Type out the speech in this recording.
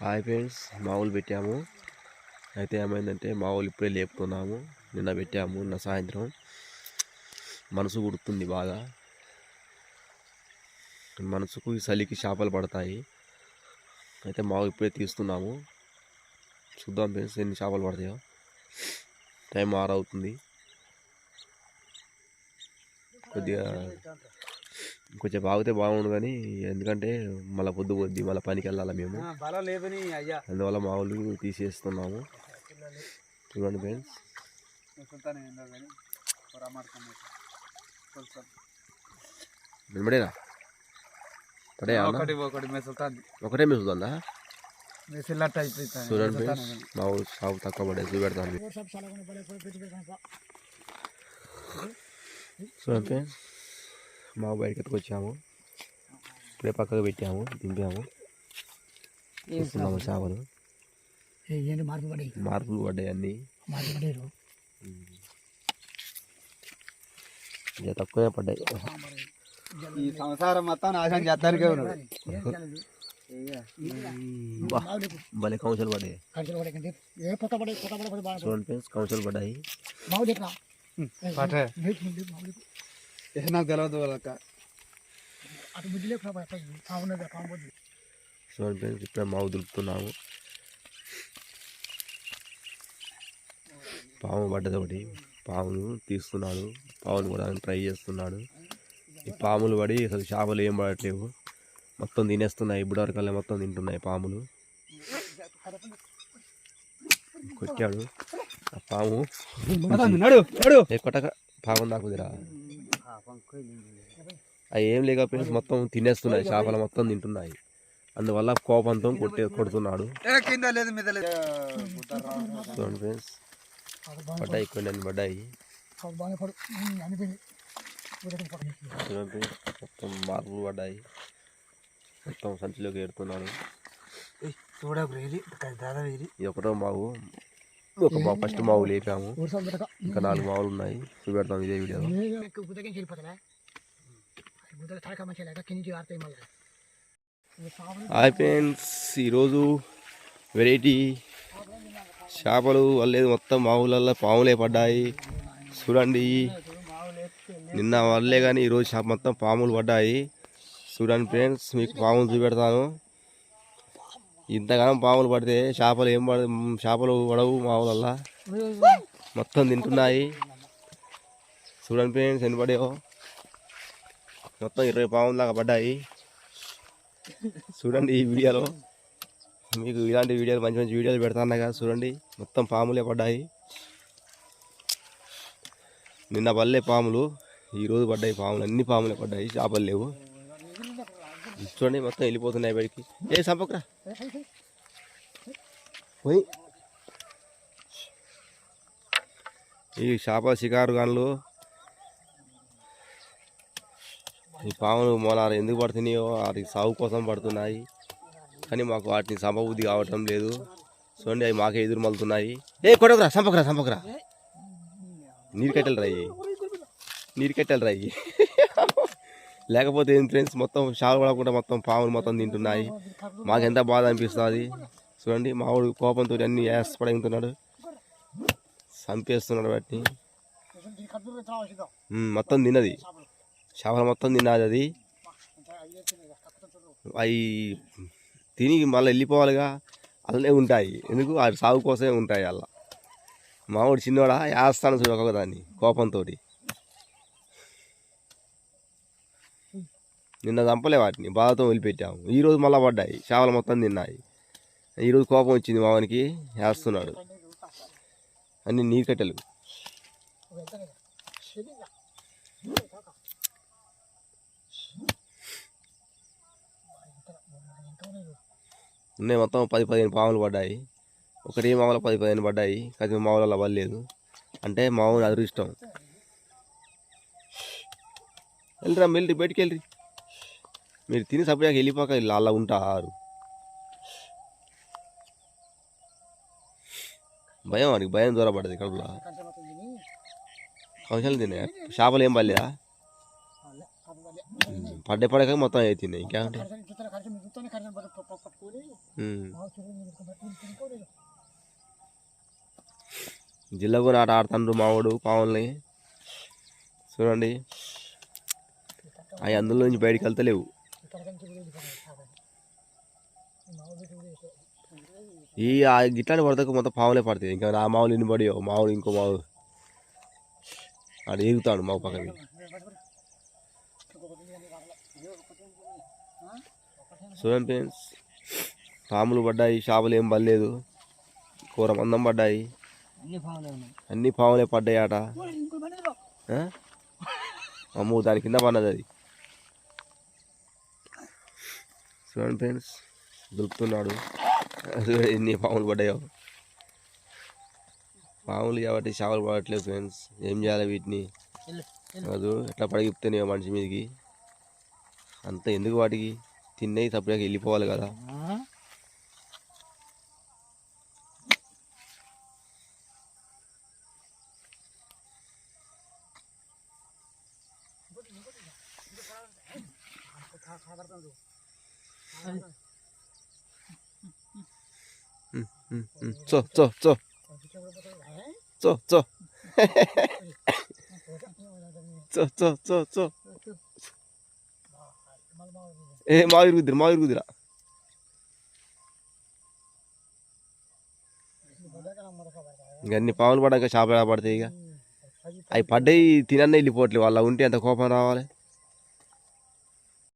Hi friends, మామూలు పెట్టాము. అయితే ఏమైందంటే మామూలు ఇప్పుడే లేపుతున్నాము. నిన్న పెట్టాము, నిన్న సాయంత్రం మనసు గుర్తుంది బాగా. మనసుకు ఈ చలికి చేపలు పడతాయి. అయితే మామూలు ఇప్పుడే తీస్తున్నాము. చూద్దాం ఫ్రెండ్స్ ఎన్ని చేపలు పడతాయో. టైం 6 అవుతుంది. కొద్దిగా కొంచెం బాగితే బాగుండు, కానీ ఎందుకంటే మళ్ళీ పొద్దు పొద్దు మళ్ళీ పనికి వెళ్ళాలి మేము. అందువల్ల మామూలు తీసేస్తున్నాము. చూడండి ఫ్రెండ్స్, నిలబడేనా పడే ఒకటే మెసుతుందా? చూడండి ఫ్రెండ్స్, మామూలు షాపు తక్కువ పడే చూపెడతాను. చూడండి ఫ్రెండ్స్, మా బయటకి ఎత్తుకొచ్చాము. ఇప్పుడే పక్కకు పెట్టాము, దింపాము. చూస్తున్నాము చేపలు. మార్పులు పడ్డాయి అన్నీ. తక్కువే పడ్డాయి. ఈ సంసారం మొత్తం నాశనం చేస్తానికే భలే కౌన్సిల్ పడ్డాయి. చూడండి ఫ్రెండ్స్, కౌన్సిల్ పడ్డాయి. నాకు తెలియదు వాళ్ళక. చూడండి ఫ్రెండ్స్, ఇప్పుడే మావు దులుపుతున్నాము. పాము పడ్డది ఒకటి. పామును తీస్తున్నాడు. పామును కూడా ట్రై చేస్తున్నాడు. ఈ పాములు పడి అసలు చేపలు ఏం పడట్లేవు, మొత్తం తినేస్తున్నాయి. ఇప్పటివరకల్లా మొత్తం తింటున్నాయి పాములు. కొట్టాడు ఆ పాము. కొట్టక పాము దాకుదిరా. అవి ఏం లేకపోయినా మొత్తం తినేస్తున్నాయి, చేపలు మొత్తం తింటున్నాయి. అందువల్ల కోపంతో కొడుతున్నాడు. చూడండి ఫ్రెండ్స్, పడ్డాయి కొన్ని పడ్డాయి. చూడండి, మొత్తం మార్పులు పడ్డాయి. మొత్తం సంచిలోకి ఏడుతున్నాడు. ఇది ఒకటో మావు. ఒక మావు ఫస్ట్ మావు లేపాము. ఇంకా 4 మావులు ఉన్నాయి, చూపెడతాం ఇదే వీడియోలో. హాయ్ ఫ్రెండ్స్, ఈరోజు వెరైటీ చేపలు వల్లేదు. మొత్తం మావులల్లో పాములే పడ్డాయి. చూడండి, నిన్న వల్లే కానీ ఈరోజు మొత్తం పాములు పడ్డాయి. చూడండి ఫ్రెండ్స్, మీకు పాములు చూపెడతాను. ఇంతగానం పాములు పడితే చేపలు చేపలు పడవు మావులల్లా, మొత్తం తింటున్నాయి. చూడండి ఫ్రెండ్స్, ఎన్ని పడాయో. మొత్తం 20 పాములు దాకా పడ్డాయి. చూడండి ఈ వీడియోలో. మీకు ఇలాంటి వీడియోలు మంచి మంచి వీడియోలు పెడతాను కదా. చూడండి, మొత్తం పాములే పడ్డాయి. నిన్న పల్లె పాములు, ఈరోజు పడ్డాయి పాములు. అన్ని పాములే పడ్డాయి, చేపలు లేవు. చూడండి, మొత్తం వెళ్ళిపోతున్నాయి బయటికి. ఏ సంపకరా పోయి. ఈ చేపల షికారు గాన్లు ఈ పాములు మొలారు ఎందుకు పడుతున్నాయో, వాటికి సాగు కోసం పడుతున్నాయి. కానీ మాకు వాటిని సంపబుద్ధి కావటం లేదు. చూడండి, అవి మాకే ఎదురు మలుతున్నాయి. ఏ కొడకరా, సంపకరా నీరు కట్టెలు రాయి. లేకపోతే ఏం ఫ్రెండ్స్, మొత్తం షాలు పడకుండా మొత్తం పాములు మొత్తం తింటున్నాయి. మాకెంత బాధ అనిపిస్తుంది. చూడండి, మావాడు కోపంతో అన్ని పడగుతున్నాడు, చంపేస్తున్నాడు వాటిని. మొత్తం తిన్నది, చేపలు మొత్తం తిన్నది. అది అవి తిని మళ్ళీ వెళ్ళిపోవాలిగా, అలానే ఉంటాయి. ఎందుకు, అది సాగు కోసమే ఉంటాయి. అలా మావాడు చిన్నవాడా వేస్తాను చూడ ఒకదాన్ని కోపంతో. నిన్న చంపలే వాటిని, బాధతో వదిలిపెట్టాము. ఈరోజు మళ్ళీ పడ్డాయి, చేపలు మొత్తం తిన్నాయి. ఈరోజు కోపం వచ్చింది మావానికి, వేస్తున్నాడు. అన్ని నీరు కట్టెలు. ఉన్నాయి మొత్తం 10-15 పాములు పడ్డాయి. ఒకటి మామూలు 10-15 పడ్డాయి. కానీ మామూలు పడలేదు. అంటే మామూలు అదృష్టం. వెళ్ళిరా, బయటికి వెళ్ళి. మీరు తిని సపరేట్గా వెళ్ళిపోక అలా ఉంటారు. భయం, వాడికి భయం దూరపడ్డది కడుపులో. ఫంక్షన్లు తినే చేపలు ఏం పడలేదా? పడ్డే పడక మొత్తం అవుతుంది ఇంకేమంటే జిల్లాకు ఆట ఆడుతుండ్రు మావాడు పావుల్ని చూడండి అవి అందులో నుంచి బయటికి వెళ్తలేవు. ఈ గిట్లాంటి పడతాక మొత్తం పావులే పడుతుంది. ఇంకా నా మావులు ఇన్ని పడి మావులు ఇంకో మావు ఆడు ఎగుతాడు మావు పక్కకి. చూడండి ఫ్రెండ్స్, పాములు పడ్డాయి, చేపలు ఏం పడలేదు, కూర మందం పడ్డాయి, అన్ని పాములే పడ్డాయి ఆట. అమ్మో దాని కింద పన్నది అది. చూడండి ఫ్రెండ్స్, దొరుకుతున్నాడు. ఎన్ని పాములు పడ్డాయో. పాములు కాబట్టి చేపలు పడట్లేదు ఫ్రెండ్స్. ఏం చేయాలి వీటిని? అది ఎట్లా పడగిపుతున్నాయో మనిషి మీదకి. అంత ఎందుకు వాటికి? తిన్నాయి తప్పడానికి వెళ్ళిపోవాలి కదా. చో చో చో చో చో చో చో చో చో ఏ మా ఇరుగుదిరా ఇంక అన్ని పాములు పడ్డాక చేపలు ఎలా పడతాయి? ఇక అవి పడ్డాయి తినన్నా వెళ్ళిపోవట్లేదు. వాళ్ళ ఉంటే ఎంత కోపం రావాలి.